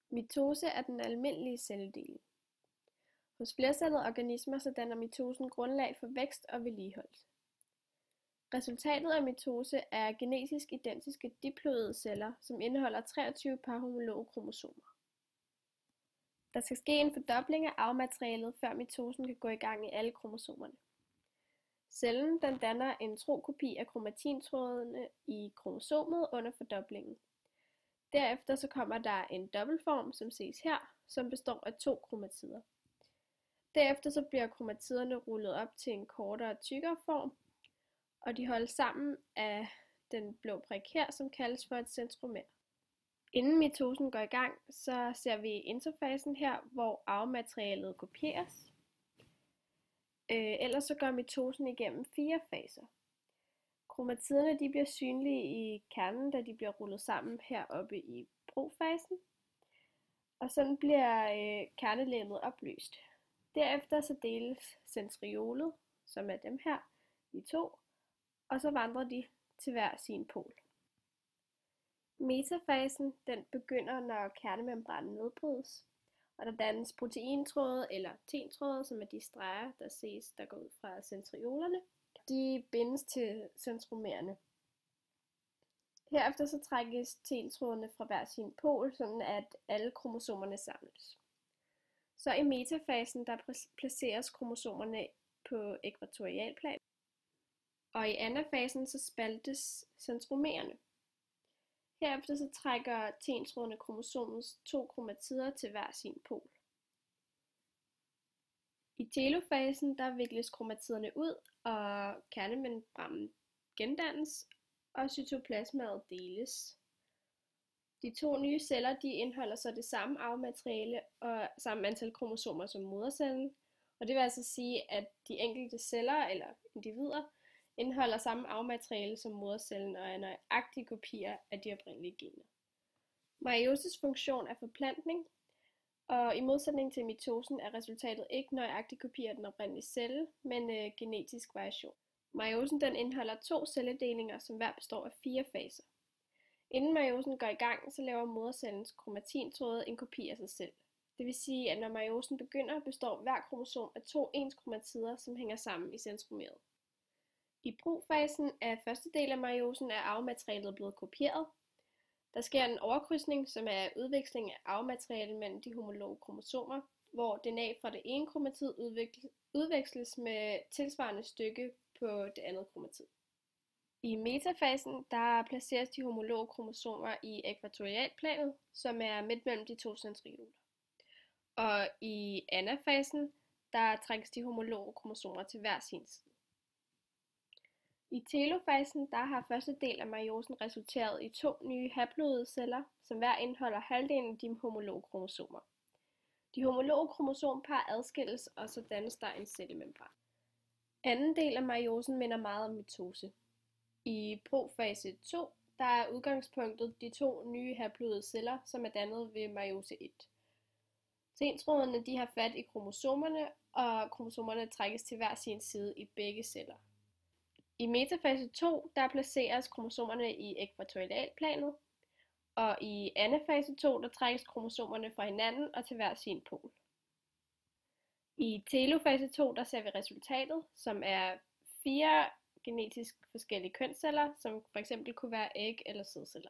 Mitose er den almindelige celledeling. Hos flercellede organismer så danner mitosen grundlag for vækst og vedligeholdelse. Resultatet af mitose er genetisk identiske diploide celler, som indeholder 23 par homologe kromosomer. Der skal ske en fordobling af arvematerialet, før mitosen kan gå i gang i alle kromosomerne. Cellen den danner en tro kopi af kromatintrådene i kromosomet under fordoblingen. Derefter så kommer der en dobbeltform, som ses her, som består af 2 kromatider. Derefter så bliver kromatiderne rullet op til en kortere og tykkere form, og de holdes sammen af den blå prik her, som kaldes for et centromer. Inden mitosen går i gang, så ser vi interfasen her, hvor arvematerialet kopieres. Ellers så går mitosen igennem 4 faser. Kromatiderne de bliver synlige i kernen, da de bliver rullet sammen heroppe i brofasen. Og sådan bliver kernelemmet opløst. Derefter så deles centriolet, som er dem her, i 2, og så vandrer de til hver sin pol. Metafasen den begynder, når kernemembranen nedbrydes, og der dannes proteintråde eller tentråde, som er de streger, der går ud fra centriolerne. De bindes til centromererne. Herefter så trækkes tentrådene fra hver sin pol, sådan at alle kromosomerne samles. Så i metafasen der placeres kromosomerne på ækvatorialplan, og i anafasen så spaltes centromererne. Herefter så trækker tentrådene kromosomets 2 kromatider til hver sin pol. I telofasen der vikles kromatiderne ud, og kernemembranen gendannes, og cytoplasmaet deles. De 2 nye celler de indeholder så det samme arvemateriale og samme antal kromosomer som modercellen, og det vil altså sige, at de enkelte celler eller individer indeholder samme arvemateriale som modercellen og er nøjagtige kopier af de oprindelige gener. Meioses funktion er forplantning, og i modsætning til mitosen er resultatet ikke nøjagtig kopi af den oprindelige celle, men genetisk variation. Meiosen den indeholder 2 celledelinger, som hver består af 4 faser. Inden meiosen går i gang, så laver modercellens kromatintråde en kopi af sig selv. Det vil sige, at når meiosen begynder, består hver kromosom af 2 ens kromatider, som hænger sammen i centromeret. I brugfasen af første del af meiosen er arvematerialet blevet kopieret. Der sker en overkrydsning, som er udveksling af arvemateriale mellem de homologe kromosomer, hvor DNA fra det ene kromatid udveksles med tilsvarende stykke på det andet kromatid. I metafasen der placeres de homologe kromosomer i ækvatorialplanet, som er midt mellem de 2 centrioler. Og i anafasen der trækkes de homologe kromosomer til hver sin side. I telofasen der har første del af meiosen resulteret i 2 nye haploide celler, som hver indeholder halvdelen af de homologe kromosomer. De homologe kromosompar adskilles, og så dannes der en cellemembran. Anden del af meiosen minder meget om mitose. I profase 2 der er udgangspunktet de 2 nye haploide celler, som er dannet ved meiose 1. Tentrådene de har fat i kromosomerne, og kromosomerne trækkes til hver sin side i begge celler. I metafase 2 der placeres kromosomerne i ækvatorialplanet, og i anafase 2 der trækkes kromosomerne fra hinanden og til hver sin pol. I telofase 2 der ser vi resultatet, som er 4 genetisk forskellige kønsceller, som f.eks. kunne være æg- eller sædceller.